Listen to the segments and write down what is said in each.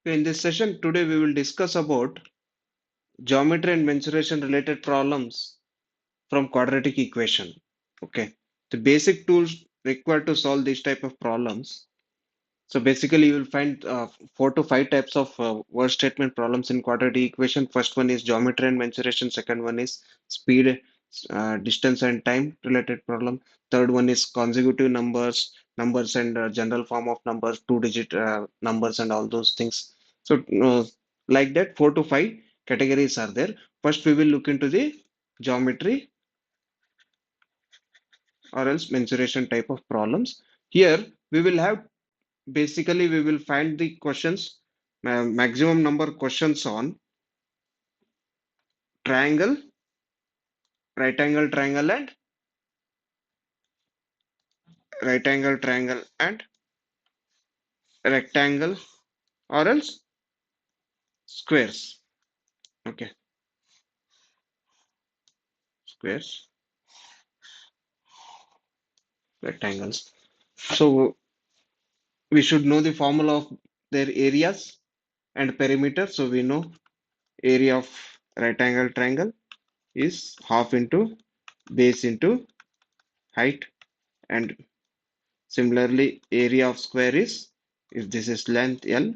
In this session today we will discuss about geometry and mensuration related problems from quadratic equation. Okay, the basic tools required to solve these type of problems. So basically you will find 4 to 5 types of word statement problems in quadratic equation. First one is geometry and mensuration. Second one is speed, distance and time related problem. Third one is consecutive numbers and general form of numbers, two-digit numbers and all those things. So like that, 4 to 5 categories are there. First, we will look into the geometry or else mensuration type of problems. Here, we will have basically we will find the questions, maximum number questions on triangle, right angle triangle and rectangle or else squares. Okay, squares, rectangles. So we should know the formula of their areas and perimeter. So we know area of right angle triangle is half into base into height, and similarly area of square is, if this is length L,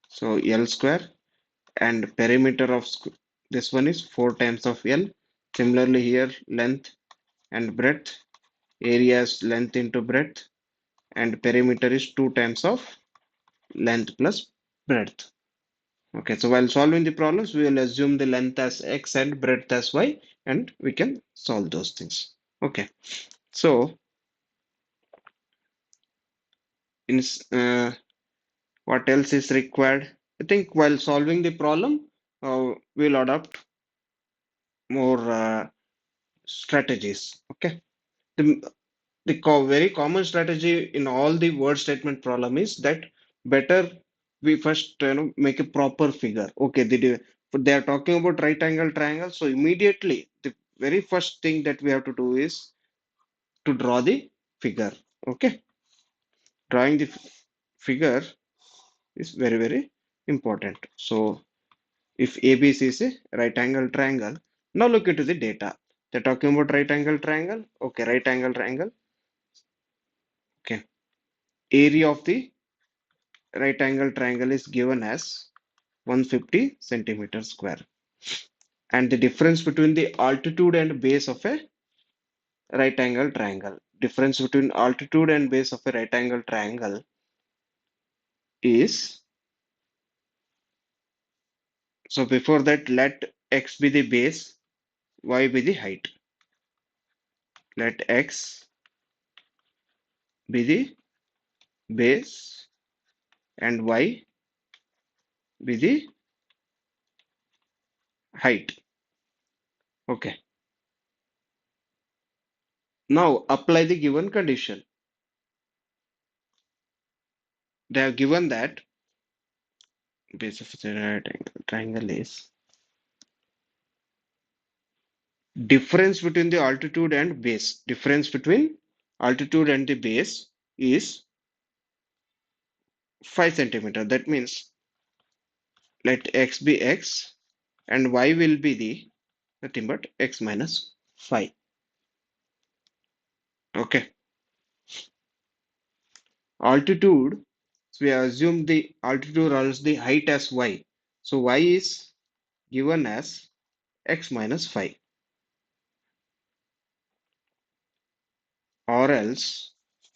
so L square, and perimeter of this one is 4 times of L. Similarly here length and breadth, area is length into breadth, and perimeter is 2 times of length plus breadth. Okay, so while solving the problems, we will assume the length as x and breadth as y, and we can solve those things. Okay, so in what else is required? I think while solving the problem, we'll adopt more strategies. Okay, the very common strategy in all the word statement problem is that better we first make a proper figure. Okay, they are talking about right angle triangle, so immediately the very first thing that we have to do is to draw the figure. Okay, drawing the figure is very important. So if ABC is a right angle triangle, now look into the data. They're talking about right angle triangle. Okay, right angle triangle. Okay, area of the right angle triangle is given as 150 centimeters square, and the difference between the altitude and base of a right angle triangle, difference between altitude and base of a right angle triangle is, so before that let x be the base, y be the height. Let x be the base and y be the height. Okay, now apply the given condition. They have given that base of the right angle triangle is difference between the altitude and base. Difference between altitude and the base is 5 centimeter. That means let x be x and y will be the nothing but x minus 5. Okay. Altitude, so we assume the altitude or else the height as y. So y is given as x minus 5, or else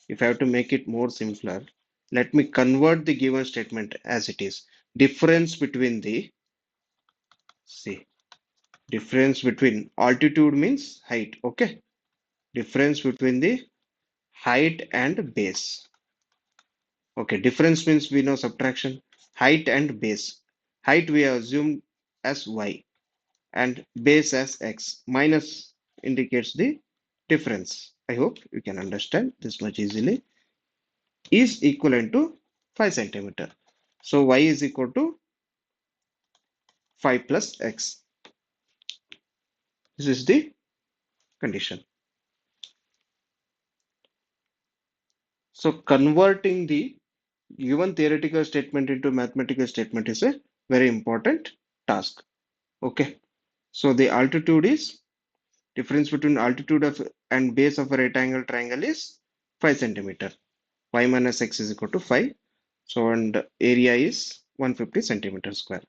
if I have to make it more simpler, let me convert the given statement as it is. Difference between the, see, difference between altitude means height. Okay, difference between the height and base. Okay, difference means we know subtraction. Height and base. Height we have assumed as y and base as x. Minus indicates the difference. I hope you can understand this much easily. Is equivalent to 5 centimeter. So y is equal to 5 plus x. This is the condition. So converting the given theoretical statement into mathematical statement is a very important task. Okay. So the altitude is difference between altitude of and base of a right angle triangle is 5 centimeter. Y minus x is equal to 5. So and area is 150 centimeter square.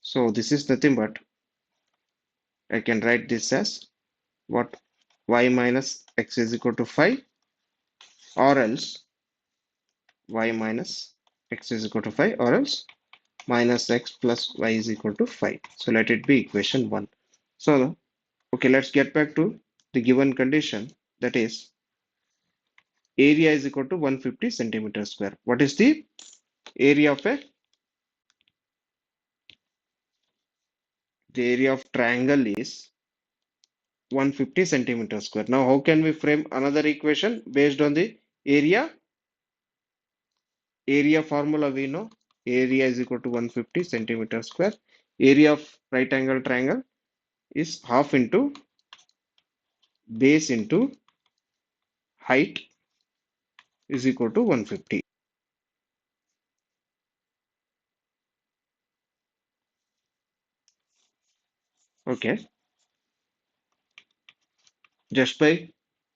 So this is nothing but I can write this as what y minus x is equal to 5 or else y minus x is equal to 5 or else minus x plus y is equal to 5. So let it be equation 1. So okay, let's get back to the given condition, that is area is equal to 150 centimeter square. What is the area of a the area of triangle is 150 centimeter square. Now how can we frame another equation based on the area? Area formula we know, area is equal to 150 centimeter square. Area of right angle triangle is half into base into height is equal to 150. Okay, just by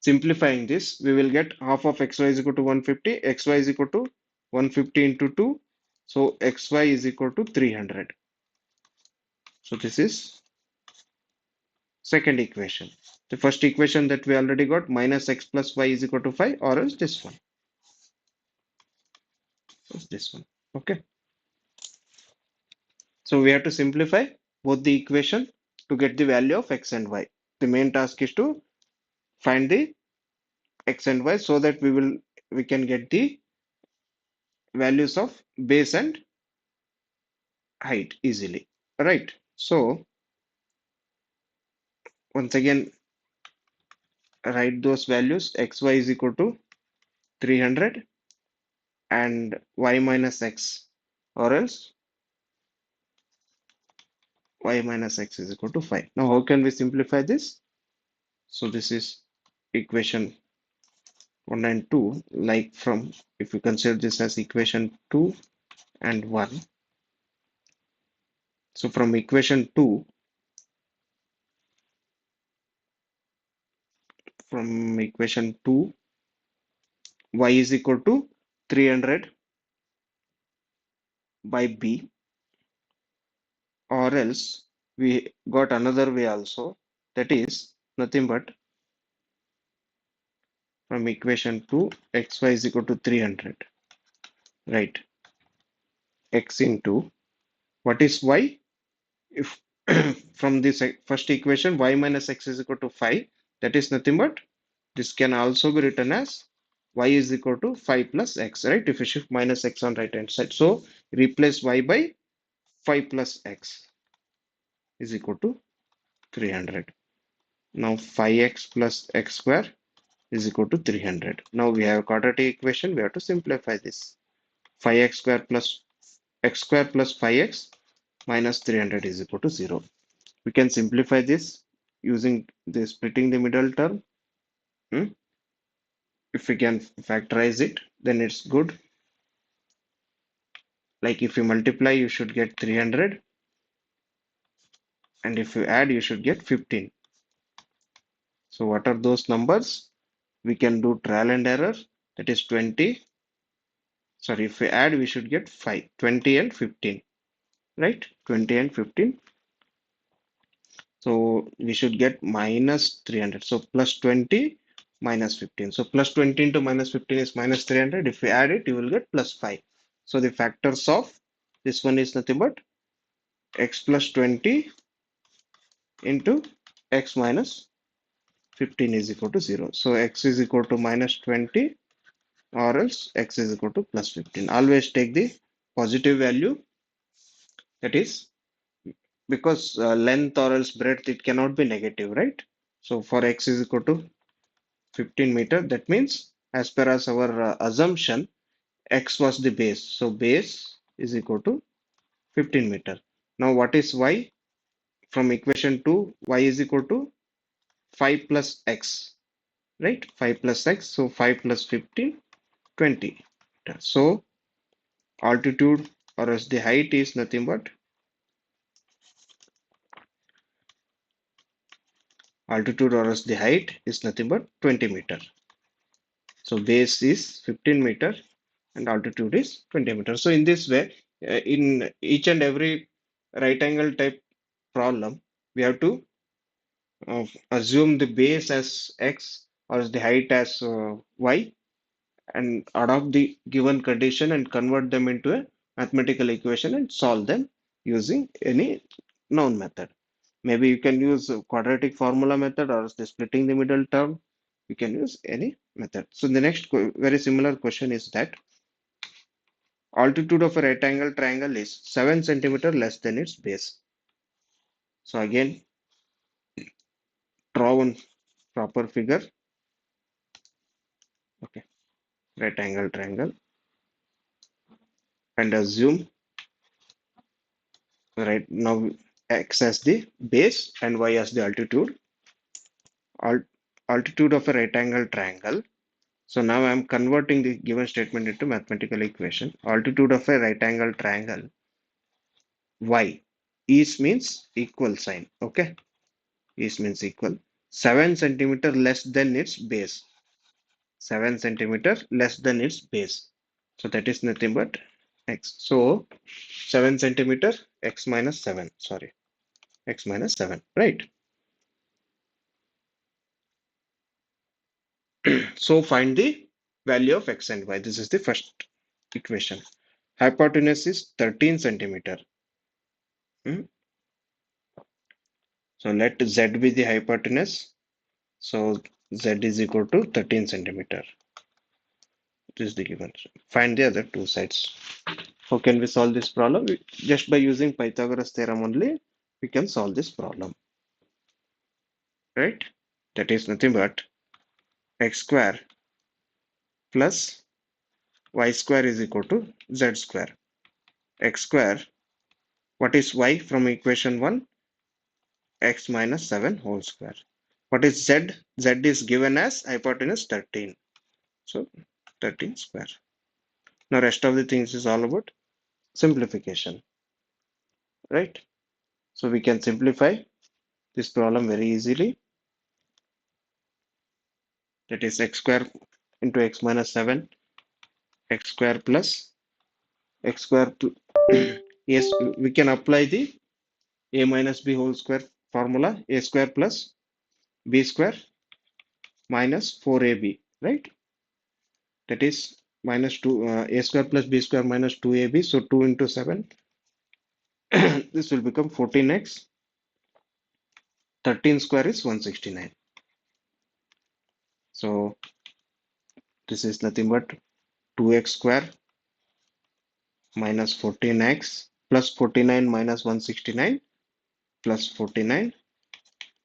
simplifying this, we will get half of xy is equal to 150, xy is equal to 150 into 2, so xy is equal to 300. So this is second equation. The first equation that we already got, minus x plus y is equal to 5, or else this one. This one. Okay. So we have to simplify both the equation to get the value of x and y. The main task is to find the x and y so that we can get the values of base and height easily. Right. So once again write those values, xy is equal to 300 and y minus x, or else y minus x is equal to 5. Now how can we simplify this? So this is equation 1 and 2, like from, if you consider this as equation 2 and 1. So from equation 2, y is equal to 300 by b, or else we got another way also, that is nothing but from equation 2, xy is equal to 300, right? X into what is y? If from this first equation y minus x is equal to 5, that is nothing but this can also be written as y is equal to 5 plus x, right? If you shift minus x on right hand side, so replace y by 5 plus x is equal to 300. Now 5x plus x square is equal to 300. Now we have a quadratic equation, we have to simplify this. 5x square plus x square plus 5x minus 300 is equal to 0. We can simplify this using the splitting the middle term. If we can factorize it, then it's good. Like if you multiply, you should get 300, and if you add, you should get 15. So what are those numbers? We can do trial and error, that is 20. Sorry, if we add, we should get 5, 20 and 15, right? 20 and 15. So we should get minus 300. So plus 20 minus 15. So plus 20 into minus 15 is minus 300. If we add it, you will get plus 5. So the factors of this one is nothing but x plus 20 into x minus 15 is equal to 0. So x is equal to minus 20, or else x is equal to plus 15. Always take the positive value, that is because length or else breadth, it cannot be negative, right? So for x is equal to 15 meter, that means as per as our assumption, x was the base. So base is equal to 15 meter. Now what is y? From equation 2, y is equal to 5 plus x, right? 5 plus x, so 5 plus 15, 20 meters. So altitude or else the height is nothing but altitude or else the height is nothing but 20 meter. So base is 15 meter and altitude is 20 meters. So in this way, in each and every right angle type problem, we have to assume the base as x or the height as y and adopt the given condition and convert them into a mathematical equation and solve them using any known method. Maybe you can use a quadratic formula method or the splitting the middle term. You can use any method. So the next very similar question is that altitude of a right angle triangle is 7 centimeter less than its base. So again, draw one proper figure. Okay, right angle triangle and assume right now x as the base and y as the altitude. Altitude of a right angle triangle. So now I am converting the given statement into mathematical equation. Altitude of a right angle triangle y is means equal sign. Okay, is means equal 7 centimeter less than its base. 7 centimeter less than its base. So that is nothing but x. So 7 centimeter x minus 7. Sorry, x minus 7. Right. So find the value of x and y. This is the first equation. Hypotenuse is 13 centimeter. Hmm. So let z be the hypotenuse. So z is equal to 13 centimeter. This is the given. Find the other two sides. How can we solve this problem? Just by using Pythagoras theorem only, we can solve this problem. Right? That is nothing but x square plus y square is equal to z square. X square, what is y from equation 1? X minus 7 whole square. What is z? Z is given as hypotenuse 13. So 13 square. Now rest of the things is all about simplification. Right? So we can simplify this problem very easily. That is x square into x minus 7, x square plus x square. Yes, we can apply the a minus b whole square formula, a square plus b square minus 4ab, right? That is minus 2 a square plus b square minus 2ab. So 2 into 7, this will become 14x. 13 square is 169. So this is nothing but 2x square minus 14x plus 49 minus 169 plus 49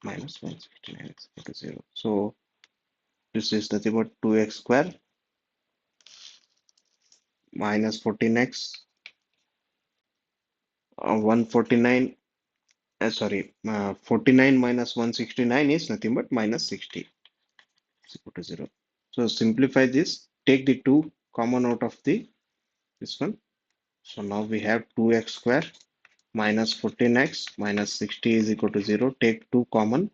minus 169 is equal to 0. So this is nothing but 2x square minus 14x 149 49 minus 169 is nothing but minus 60 is equal to 0. So simplify this, take the 2 common out of the this one. So now we have 2x square minus 14x minus 60 is equal to 0. Take 2 common.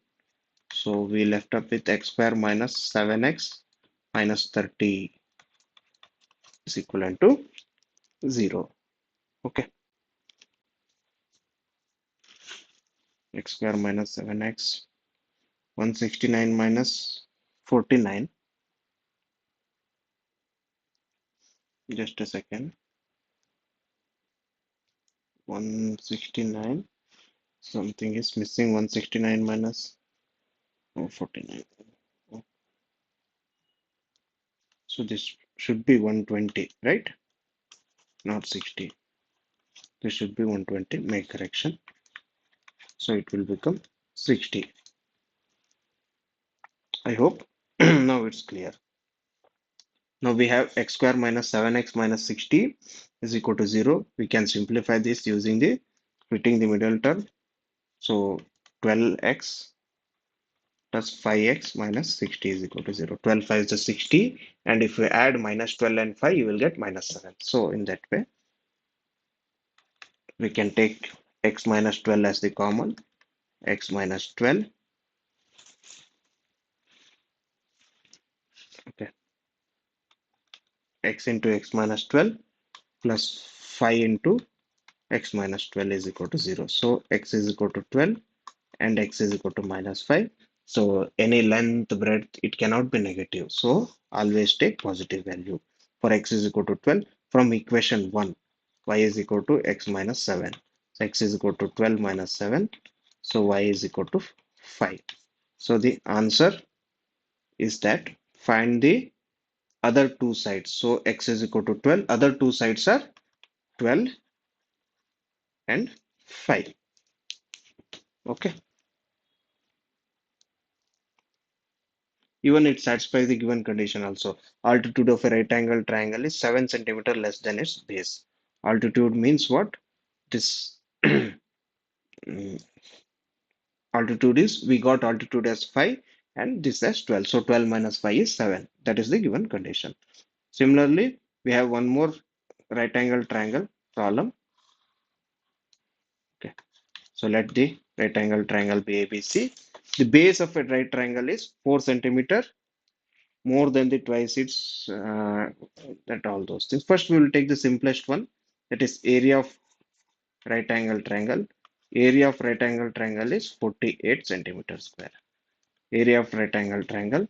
So we left up with x square minus 7x minus 30 is equivalent to 0. Okay. X square minus 7x 169 minus 49. Just a second. 169. Something is missing. 169 minus 49. So this should be 120, right? Not 60. This should be 120. Make correction. So it will become 60. I hope now it's clear. Now we have x square minus 7x minus 60 is equal to 0. We can simplify this using the splitting the middle term. So 12x plus 5x minus 60 is equal to 0. 12 5 is the 60, and if you add minus 12 and 5, you will get minus 7. So in that way, we can take x minus 12 as the common, x minus 12, okay, x into x minus 12 plus 5 into x minus 12 is equal to 0. So x is equal to 12 and x is equal to minus 5. So any length, breadth, it cannot be negative. So always take positive value. For x is equal to 12 from equation 1, y is equal to x minus 7. So x is equal to 12 minus 7. So y is equal to 5. So the answer is that find the other two sides. So x is equal to 12. Other two sides are 12 and 5. Okay. Even it satisfies the given condition also. Altitude of a right angle triangle is 7 centimeter less than its base. Altitude means what? This altitude is, we got altitude as 5 and this as 12. So 12 minus 5 is 7. That is the given condition. Similarly, we have one more right angle triangle problem. Okay. So let the right angle triangle be ABC. The base of a right triangle is 4 centimeter more than the twice its that all those things. First, we will take the simplest one, that is area of right angle triangle. Area of right angle triangle is 48 centimeters square. Area of right angle triangle.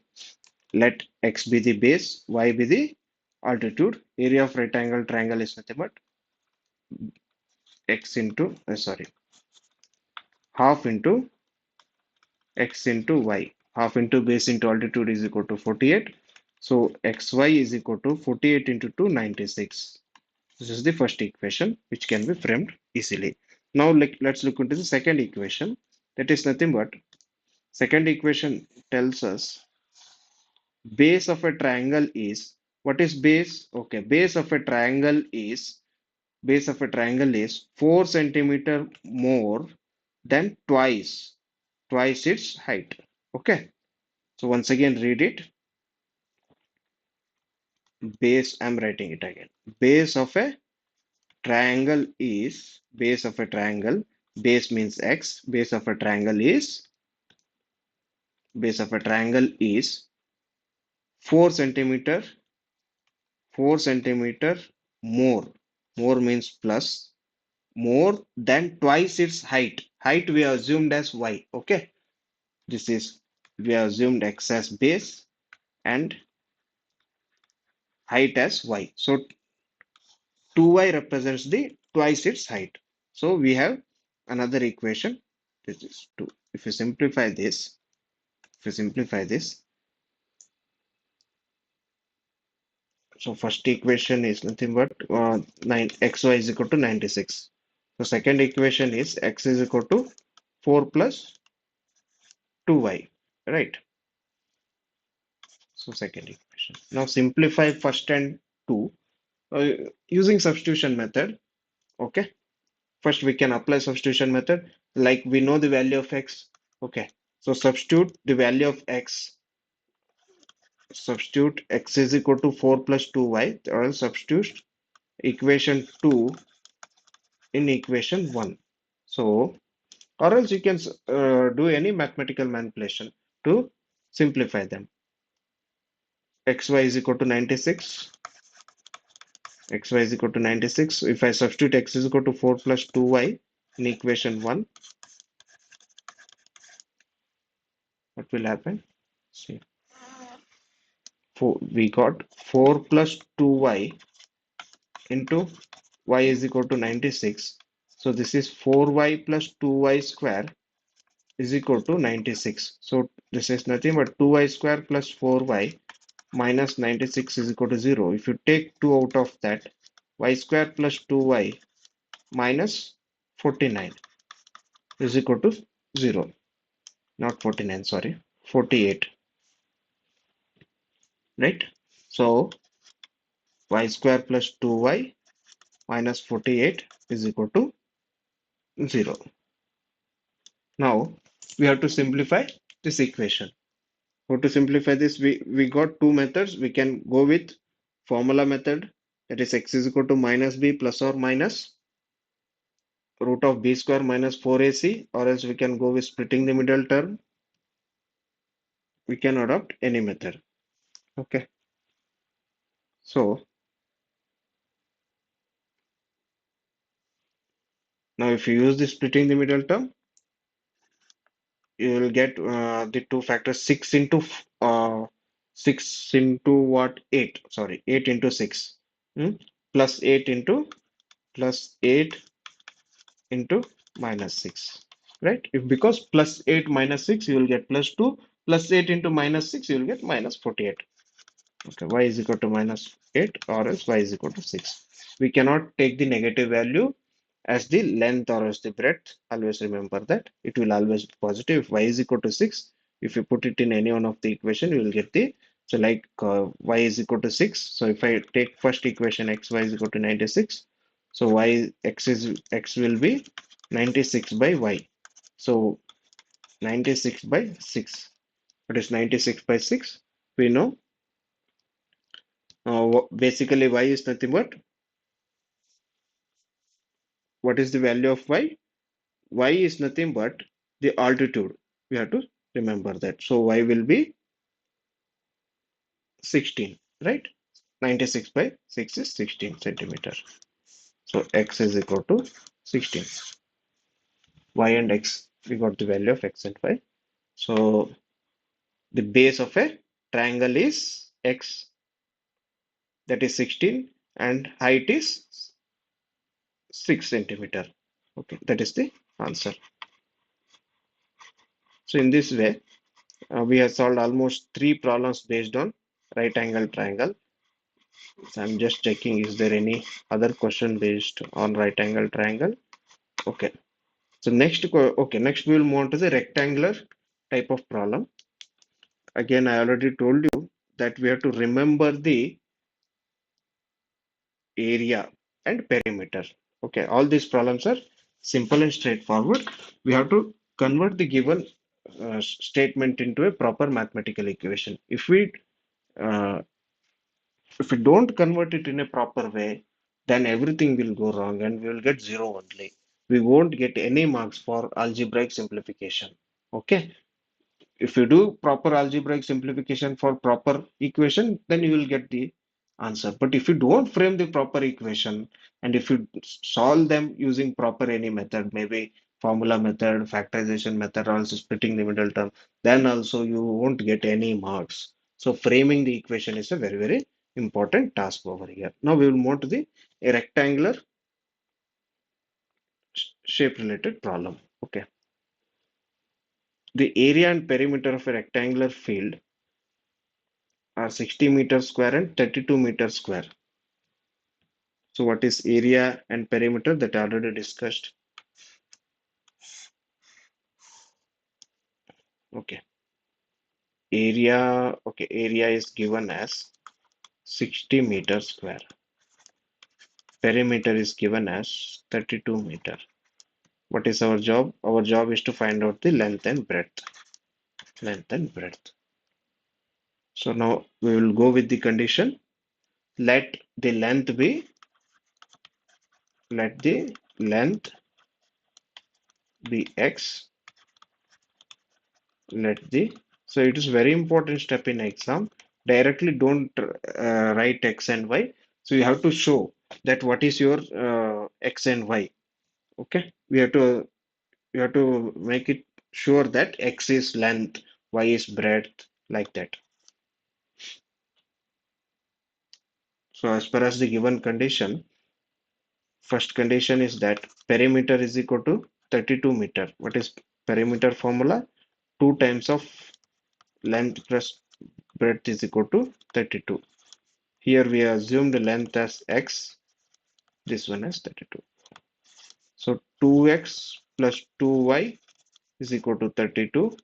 Let x be the base, y be the altitude. Area of right angle triangle is nothing but x into sorry, half into x into y. Half into base into altitude is equal to 48. So xy is equal to 48 into 2, 96. This is the first equation which can be framed easily. Now let's look into the second equation. That is nothing but, second equation tells us base of a triangle is, what is base? Okay, base of a triangle is 4 centimeter more than twice its height. Okay, so once again read it. Base, I'm writing it again. Base of a triangle is, base of a triangle, base means x, base of a triangle is 4 centimeter, 4 centimeter more, more means plus, more than twice its height. Height we assumed as y. Okay, this is, we assumed x as base and height as y. So 2y represents the twice its height. So we have another equation. This is 2. If you simplify this, if you simplify this, so first equation is nothing but xy is equal to 96. So second equation is x is equal to 4 plus 2y, right? So second equation. Now simplify first and 2 uh, using substitution method. Okay. First we can apply substitution method, like we know the value of x. Okay. So substitute the value of x. Substitute x is equal to 4 plus 2y, or substitute equation 2 in equation 1. So, or else you can do any mathematical manipulation to simplify them. Xy is equal to 96. Xy is equal to 96. If I substitute x is equal to 4 plus 2y in equation 1, what will happen? See, we got 4 plus 2y into y is equal to 96. So this is 4y plus 2y square is equal to 96. So this is nothing but 2y square plus 4y minus 96 is equal to 0. If you take 2 out of that, y square plus 2y minus 49 is equal to 0. Not 49, sorry, 48, right? So y square plus 2y minus 48 is equal to 0. Now we have to simplify this equation. How to simplify this? We got two methods. We can go with formula method, that is x is equal to minus b plus or minus root of b square minus 4ac, or else we can go with splitting the middle term. We can adopt any method. Okay. So now if you use the splitting the middle term, you will get the two factors 6 into what 8, sorry, 8 into 6, hmm? Plus 8 into plus 8 into minus 6, right? If because plus 8 minus 6 you will get plus 2, plus 8 into minus 6 you will get minus 48. Okay, y is equal to minus 8 or else y is equal to 6. We cannot take the negative value as the length or as the breadth. Always remember that it will always be positive. If y is equal to 6, if you put it in any one of the equation, you will get the, so like y is equal to 6. So if I take first equation xy is equal to 96, so x will be 96 by y. So 96 by 6. What is 96 by 6? We know basically y is nothing but, what is the value of y? Y is nothing but the altitude. We have to remember that. So y will be 16, right? 96 by 6 is 16 centimeter. So x is equal to 16. Y and x, we got the value of x and y. So the base of a triangle is x, that is 16, and height is 6 centimeter. Okay, that is the answer. So in this way, we have solved almost three problems based on right angle triangle. So I'm just checking, is there any other question based on right angle triangle? Okay. So next we will move on to the rectangular type of problem. Again, I already told you that we have to remember the area and perimeter. Okay, all these problems are simple and straightforward. We have to convert the given statement into a proper mathematical equation. Uh, if we don't convert it in a proper way, then everything will go wrong and we will get zero only. We won't get any marks for algebraic simplification. Okay. If you do proper algebraic simplification for proper equation, then you will get the answer. But if you don't frame the proper equation and if you solve them using proper any method, maybe formula method, factorization method, or also splitting the middle term, then also you won't get any marks. So framing the equation is a very, very important task over here. Now we will move to the rectangular shape related problem. Okay. The area and perimeter of a rectangular field are 60 meters square and 32 meters square. So what is area and perimeter, that I already discussed. Okay. Area is given as 60 meters square. Perimeter is given as 32 meter. What is our job? Our job is to find out the length and breadth. Length and breadth. So now we will go with the condition. Let the length be, let the length be x. Let the, so it is very important step in exam. Directly don't write x and y. So you have to show that what is your x and y. Okay, we have to make it sure that x is length, y is breadth, like that. So as per as the given condition, first condition is that perimeter is equal to 32 meter. What is perimeter formula? 2 times of length plus breadth is equal to 32. Here we assume the length as x, this one as 32. So 2x plus 2y is equal to 32.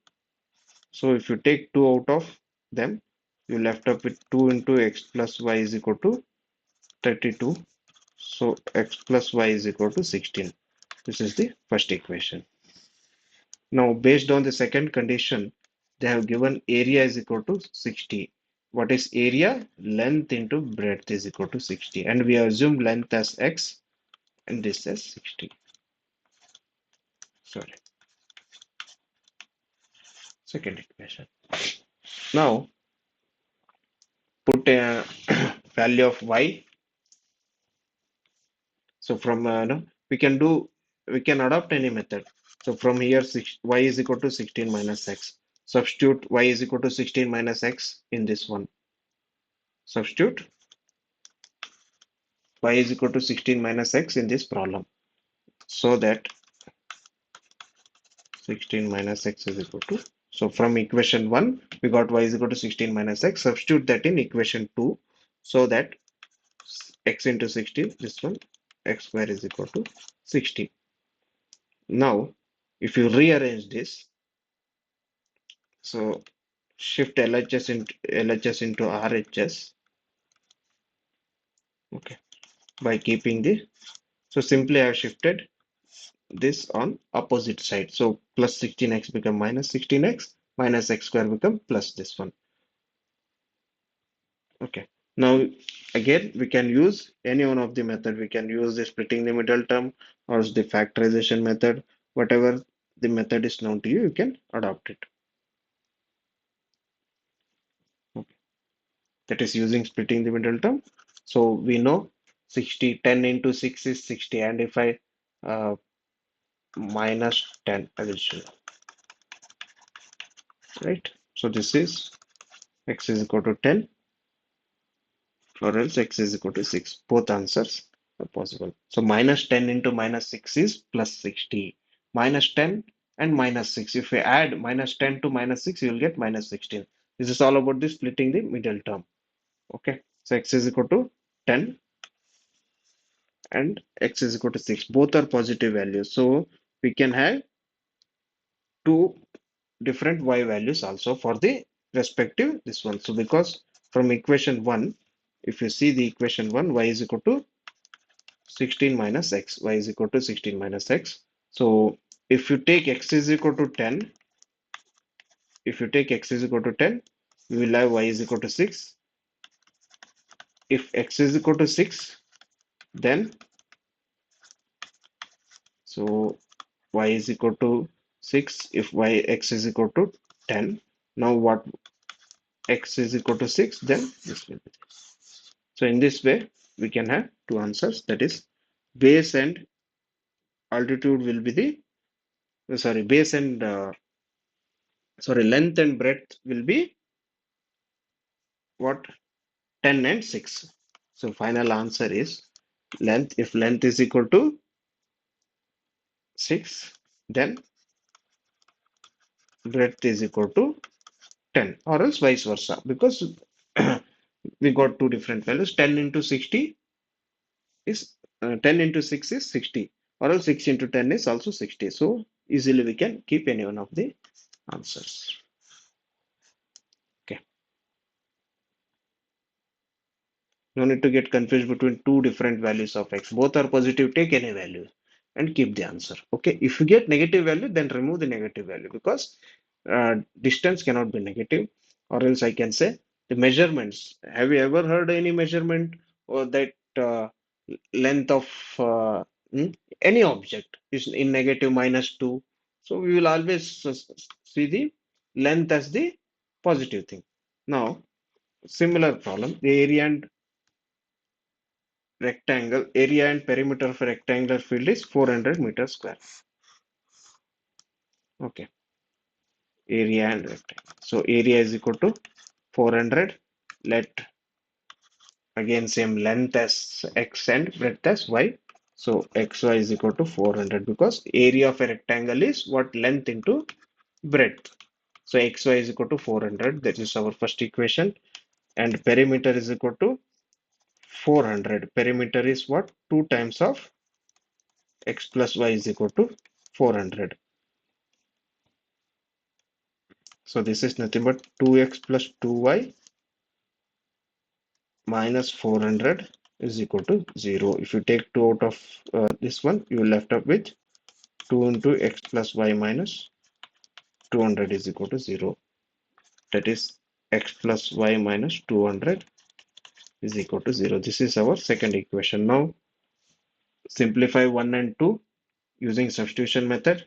So if you take 2 out of them, you left up with 2 into x plus y is equal to 32. So x plus y is equal to 16. This is the first equation. Now based on the second condition, they have given area is equal to 60. What is area? Length into breadth is equal to 60. And we assume length as x and this as 60. Sorry, second equation. Now put a value of y. So from no, we can adopt any method. So from here y is equal to 16 minus x. Substitute y is equal to 16 minus x in this one. Substitute y is equal to 16 minus x in this problem. So that 16 minus x is equal to, so from equation 1 we got y is equal to 16 minus x. Substitute that in equation 2, so that x into 16, this one, x square is equal to 60. Now if you rearrange this, so shift LHS into RHS, okay, by keeping the, so simply I have shifted this on opposite side. So plus 16x become minus 16x, minus x square become plus this one. Okay. Now again we can use any one of the method. We can use the splitting the middle term or the factorization method. Whatever the method is known to you, you can adopt it. Okay. That is using splitting the middle term. So we know 60, 10 into 6 is 60, and if I minus 10 addition, right? So this is x is equal to 10, or else x is equal to 6. Both answers are possible. So minus 10 into minus 6 is plus 60. Minus 10 and minus 6. If we add minus 10 to minus 6, you will get minus 16. This is all about the splitting the middle term. Okay. So x is equal to 10 and x is equal to 6. Both are positive values. So we can have two different y values also for the respective this one. So because from equation 1, if you see the equation 1, y is equal to 16 minus x, y is equal to 16 minus x. So if you take x is equal to 10, if you take x is equal to 10, we will have y is equal to 6. If x is equal to 6, then so y is equal to 6 if x is equal to 10. Now what x is equal to 6, then this will be. So in this way, we can have two answers. That is, base and altitude will be the, sorry, base and sorry, length and breadth will be what? 10 and 6. So final answer is length. If length is equal to 6, then breadth is equal to 10, or else vice versa, because we got two different values. 10 into 60 is 10 into 6 is 60, or else 6 into 10 is also 60. So easily we can keep any one of the answers. Okay. No need to get confused between two different values of x. Both are positive, take any value and keep the answer. Okay. If you get negative value, then remove the negative value, because distance cannot be negative, or else I can say the measurements. Have you ever heard any measurement or that length of hmm, any object is in negative -2? So we will always see the length as the positive thing. Now, similar problem, the area and perimeter of a rectangular field is 400 meters square. Okay, area and rectangle. So area is equal to 400. Let again same length as x and breadth as y. So xy is equal to 400, because area of a rectangle is what? Length into breadth. So xy is equal to 400. That is our first equation. And perimeter is equal to 400. Perimeter is what? 2 times of x plus y is equal to 400. So this is nothing but 2x plus 2y minus 400 is equal to 0. If you take 2 out of this one, you will left up with 2 into x plus y minus 200 is equal to 0. that is x plus y minus 200 is equal to 0. This is our second equation. Now simplify 1 and 2 using substitution method.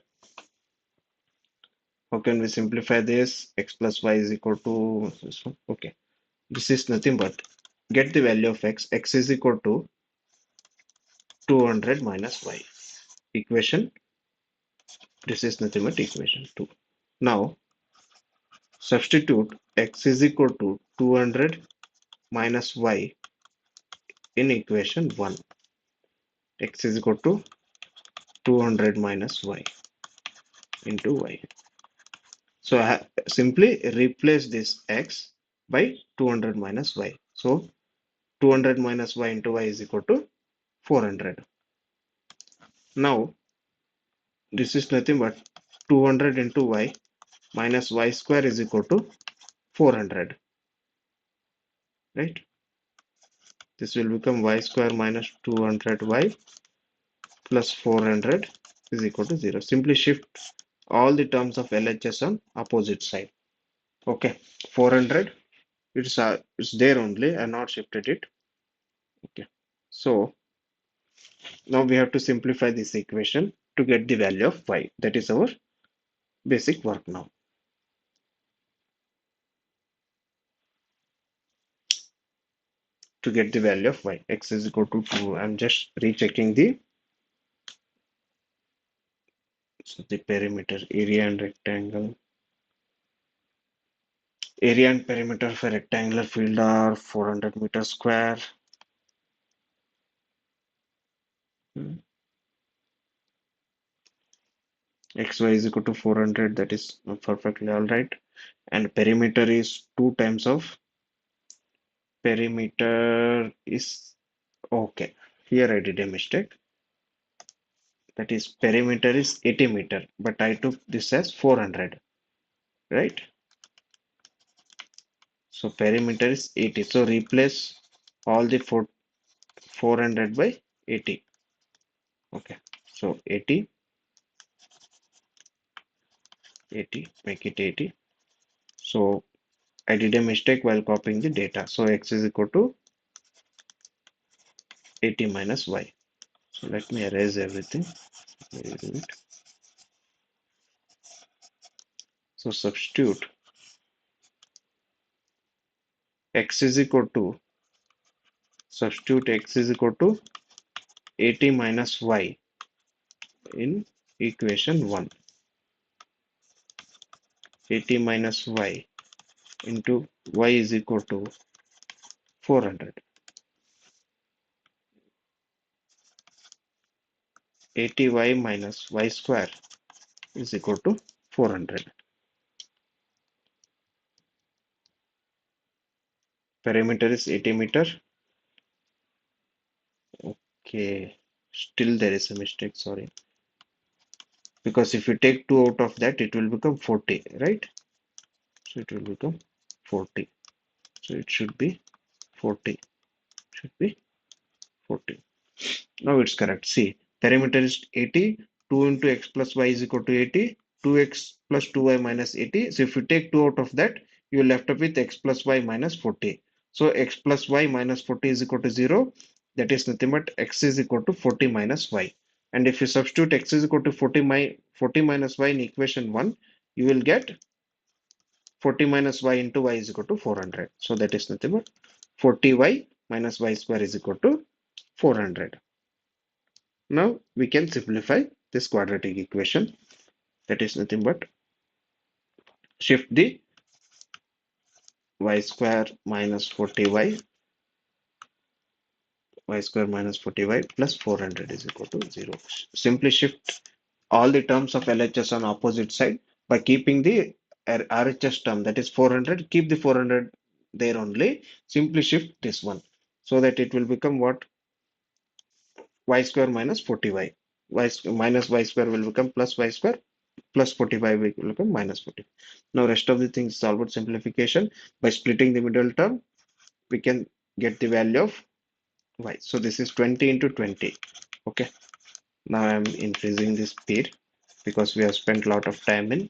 How can we simplify this? X plus y is equal to this one. Okay, this is nothing but get the value of x. X is equal to 200 minus y. Equation, this is nothing but equation 2. Now substitute x is equal to 200 minus y in equation 1. X is equal to 200 minus y into y. So I simply replace this x by 200 minus y. So 200 minus y into y is equal to 400. Now this is nothing but 200 into y minus y square is equal to 400, right? This will become y square minus 200y plus 400 is equal to 0. Simply shift all the terms of LHS on opposite side. Okay, 400, it's there only. I not shifted it. Okay, so now we have to simplify this equation to get the value of y. That is our basic work now. To get the value of y, x is equal to 2. I'm just rechecking the perimeter, area and rectangle. Area and perimeter for rectangular field are 400 meters square. Xy is equal to 400, that is perfectly all right. And perimeter is 2 times of perimeter is okay. Here I did a mistake. That is perimeter is 80 meter, but I took this as 400, right? So perimeter is 80. So replace all the 400 by 80. Okay. So 80, 80, make it 80. So I did a mistake while copying the data. So x is equal to 80 minus y. So let me erase everything. So substitute x is equal to substitute x is equal to 80 minus y in equation 1. 80 minus y into y is equal to 400. 80y minus y square is equal to 400. Perimeter is 80 meter. Okay, still there is a mistake, sorry. Because if you take 2 out of that, it will become 40, right? So it will become 40. So it should be 40. Should be 40. Now it's correct. See, perimeter is 80. 2 into x plus y is equal to 80. 2x plus 2y minus 80. So if you take 2 out of that, you're left up with x plus y minus 40. So x plus y minus 40 is equal to 0. That is nothing but x is equal to 40 minus y. And if you substitute x is equal to 40 minus y in equation 1, you will get 40 minus y into y is equal to 400. So that is nothing but 40y minus y square is equal to 400. Now we can simplify this quadratic equation. That is nothing but shift the y square minus 40y, y square minus 40y plus 400 is equal to 0. Simply shift all the terms of LHS on opposite side by keeping the RHS term, that is 400, keep the 400 there only. Simply shift this one so that it will become what? Y square minus 40y. Minus y square will become plus y square plus 45 will become minus 40. Now rest of the things is all about simplification. By splitting the middle term, we can get the value of y. So this is 20 into 20. Okay. Now I'm increasing the speed because we have spent a lot of time in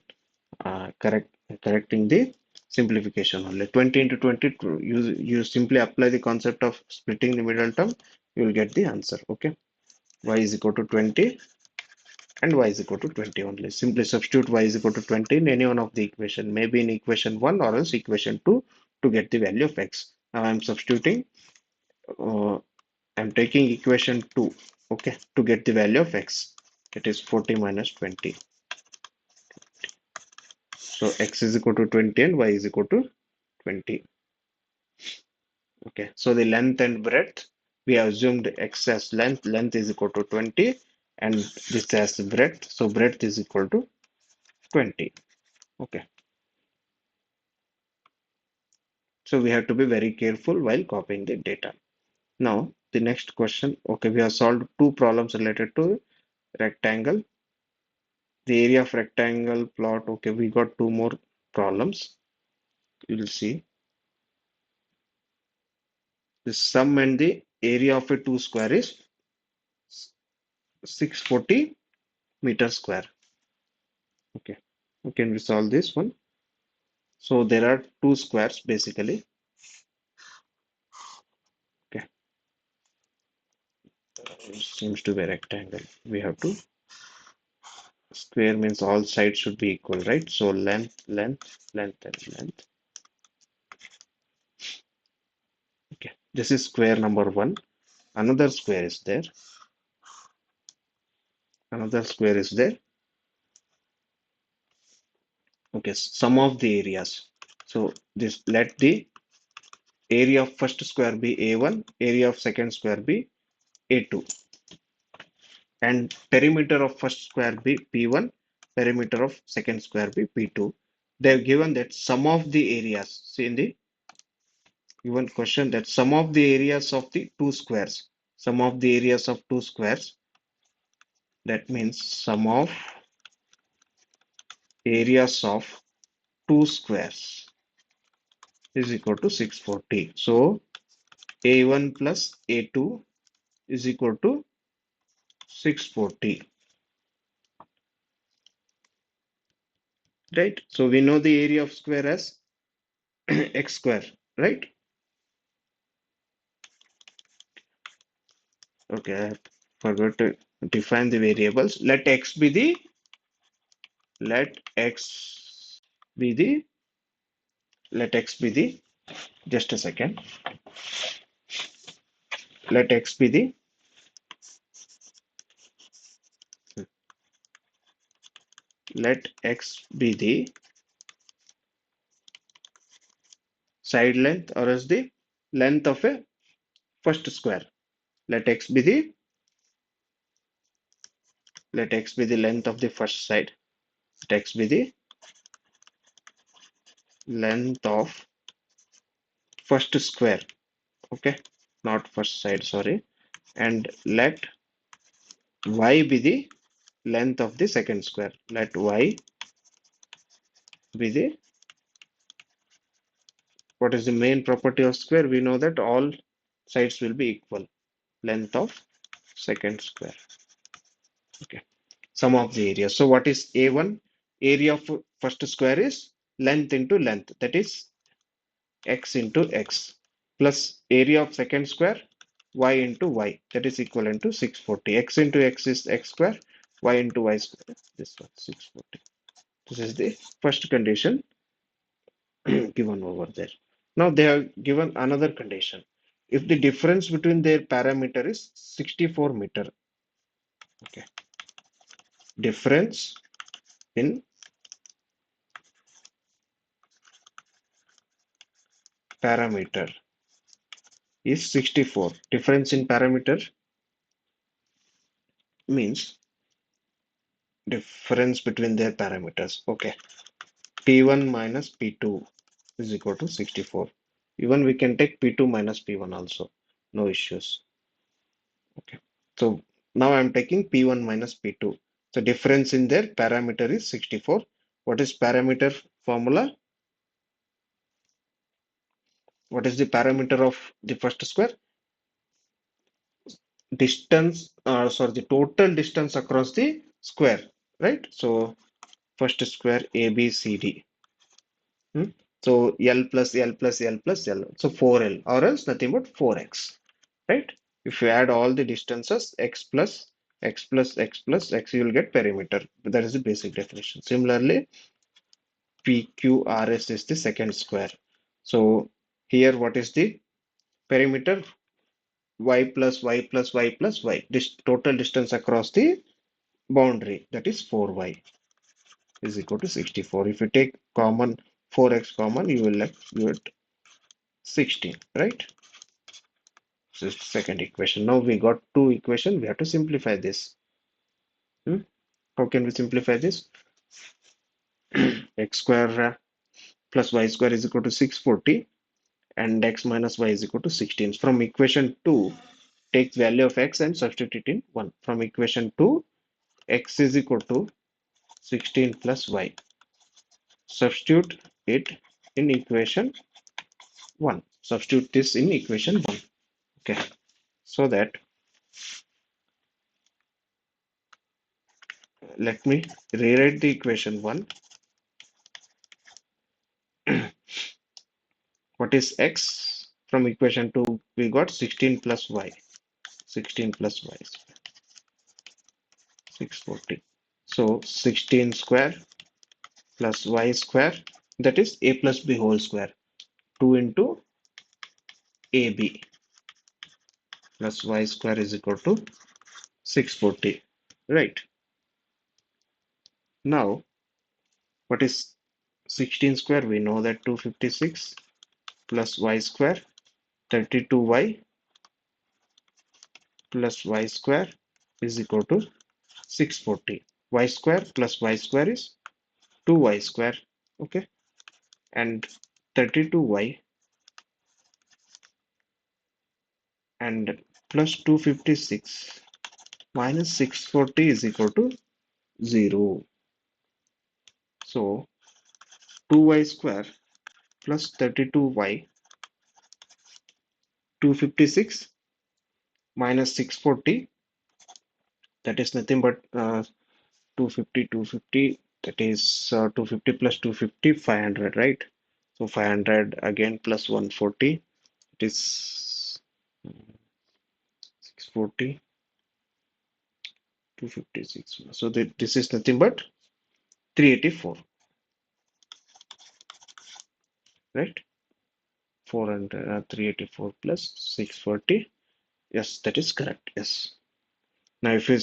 correcting the simplification only. 20 into 20, you simply apply the concept of splitting the middle term, you will get the answer. Okay, y is equal to 20 and y is equal to 20 only. Simply substitute y is equal to 20 in any one of the equation, maybe in equation 1 or else equation 2 to get the value of x. Now I'm substituting, I'm taking equation 2, okay, to get the value of x. It is 40 minus 20. So x is equal to 20 and y is equal to 20. Okay, so the length and breadth, we have assumed x as length, length is equal to 20, and this as breadth, so breadth is equal to 20. Okay, so we have to be very careful while copying the data. Now, the next question, okay, we have solved two problems related to rectangle. The area of rectangle plot, okay, we got two more problems. You will see the sum and the area of a two square is 640 meter square. Okay, can we solve this one? So there are two squares basically. Okay, it seems to be a rectangle. We have to, square means all sides should be equal, right? So length, length, length, and length. Okay, this is square number one. Another square is there. Another square is there. Okay, sum of the areas. So this, let the area of first square be A1, area of second square be A2, and perimeter of first square be P1, perimeter of second square be P2. They've given that sum of the areas. See in the given question that sum of the areas of the two squares. Sum of the areas of two squares. That means sum of areas of two squares is equal to 640. So A1 plus A2 is equal to 640. Right? So we know the area of square as x square, right? Okay, I forgot to define the variables. Let x be the let x be the just a second. Let x be the let x be the side length or as the length of a first square. Let x be the length of the first side. Let x be the length of first square. Okay, not first side, sorry. And let y be the length of the second square. Let y be the, what is the main property of square? We know that all sides will be equal. Length of second square. Okay, sum of the area. So what is A1? Area of first square is length into length, that is x into x, plus area of second square y into y, that is equivalent to 640. X into x is x square, y into y square, this one 640. This is the first condition given over there. Now they have given another condition. If the difference between their parameter is 64 meter, okay, difference in parameter is 64. Difference in parameter means difference between their parameters. Okay, P1 minus P2 is equal to 64. Even we can take P2 minus P1 also, no issues. Okay, so now I'm taking P1 minus P2. So difference in their parameter is 64. What is parameter formula? What is the parameter of the first square? Distance, sorry, the total distance across the square, right? So first square ABCD. So L plus L plus L plus L. So 4L or else nothing but 4x, right? If you add all the distances, x, you will get perimeter. That is the basic definition. Similarly, PQRS is the second square. So here what is the perimeter? Y plus Y plus Y plus Y. This total distance across the boundary, that is 4y is equal to 64. If you take common 4x common, you will get 16, right? So it's the second equation. Now we got two equations. We have to simplify this. Hmm? How can we simplify this? X square plus y square is equal to 640 and x minus y is equal to 16. From equation 2, take value of x and substitute it in 1. From equation 2, x is equal to 16 plus y. Substitute it in equation 1. Substitute this in equation 1. Okay. So that let me rewrite the equation 1. What is x? From equation 2, we got 16 plus y. 16 plus y is 640. So 16 square plus y square, that is a plus b whole square. 2 into ab plus y square is equal to 640. Right. Now, what is 16 square? We know that 256 plus y square, 32y plus y square is equal to 640. Y square plus y square is 2y square. Okay. And 32y and plus 256 minus 640 is equal to 0. So 2y square plus 32y, 256 minus 640, that is nothing but 250, that is 250 plus 250, 500, right? So 500 again plus 140, it is 640, 256. So this is nothing but 384, right? 400, 384 plus 640. Yes, that is correct. Yes. Now, if you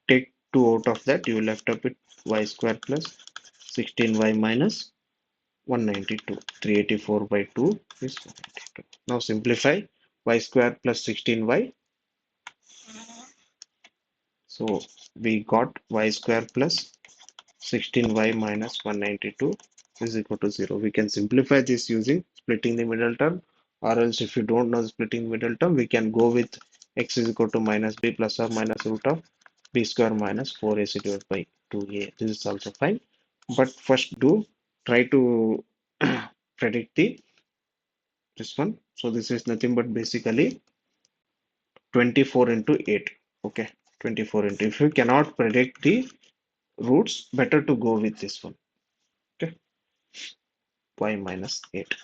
take 2 out of that, you will left up with y square plus 16y minus 192. 384 by 2 is 192. Now simplify y square plus 16y. So we got y square plus 16y minus 192 is equal to 0. We can simplify this using splitting the middle term, or else if you don't know splitting middle term, we can go with x is equal to minus b plus or minus root of b square minus 4ac divided by 2a. This is also fine. But first try to predict this one. So this is nothing but basically 24 into 8. Okay, 24 into. If you cannot predict the roots, better to go with this one. Okay, y minus 8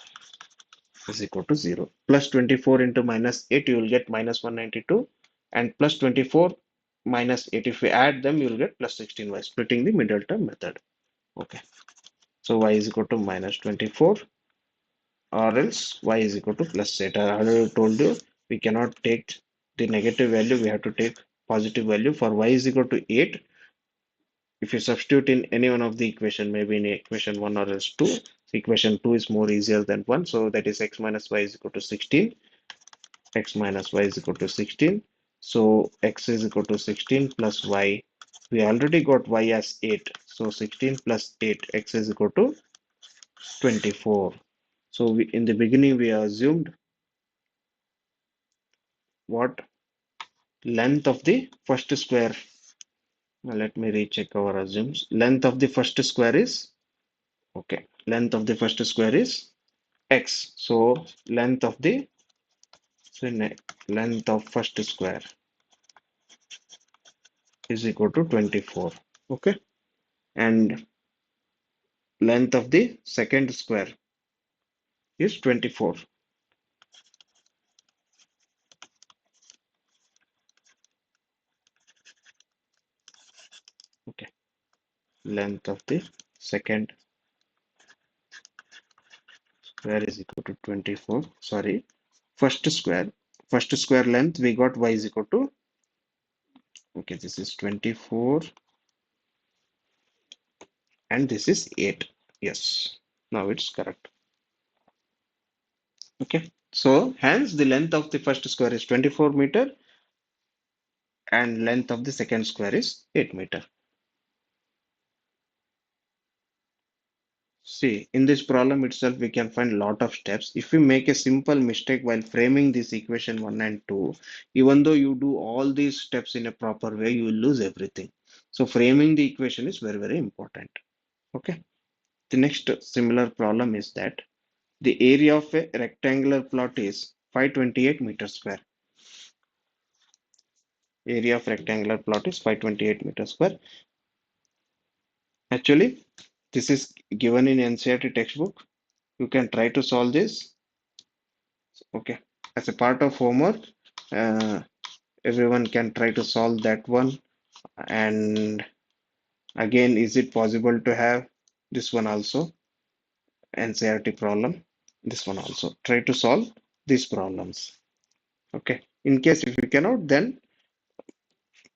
is equal to 0. Plus 24 into minus 8, you will get minus 192. And plus 24 minus 8, if we add them, you will get plus 16 by splitting the middle term method. Okay, so y is equal to minus 24, or else y is equal to plus 8. I already told you we cannot take the negative value, we have to take positive value. For y is equal to 8, if you substitute in any one of the equation, maybe in equation 1 or else 2, equation 2 is more easier than 1, so that is x minus y is equal to 16. X minus y is equal to 16. So x is equal to 16 plus y. We already got y as 8. So 16 plus 8, x is equal to 24. So in the beginning, we assumed what? Length of the first square. Now let me recheck our assumes. Length of the first square is, okay, length of the first square is x. So length of the, so length of first square is equal to 24. Okay. And length of the second square. is 24. Okay. Length of the second square is equal to 24. Sorry. First square. First square length we got y is equal to, okay, this is 24 and this is 8. Yes. Now it's correct. Okay. So hence the length of the first square is 24 meter and length of the second square is 8 meter. See, in this problem itself, we can find a lot of steps. If we make a simple mistake while framing this equation 1 and 2, even though you do all these steps in a proper way, you will lose everything. So framing the equation is very, very important. Okay. The next similar problem is that the area of a rectangular plot is 528 meters square. Area of rectangular plot is 528 meters square. Actually, this is given in NCERT textbook. You can try to solve this. Okay, as a part of homework, uh, everyone can try to solve that one. And again, is it possible to have this one also? NCERT problem. This one also. Try to solve these problems. Okay. In case if you cannot, then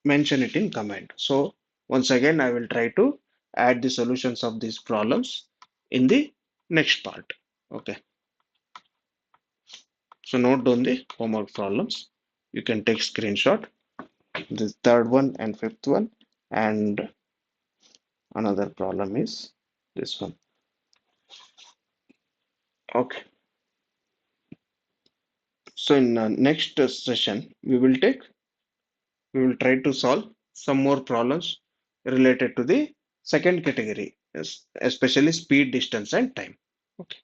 mention it in comment. So once again, I will try to add the solutions of these problems in the next part. Okay. So note down the homework problems. You can take screenshot. The third one and fifth one, and another problem is this one. Okay, so in next session we will try to solve some more problems related to the second category, especially speed, distance and time. Okay.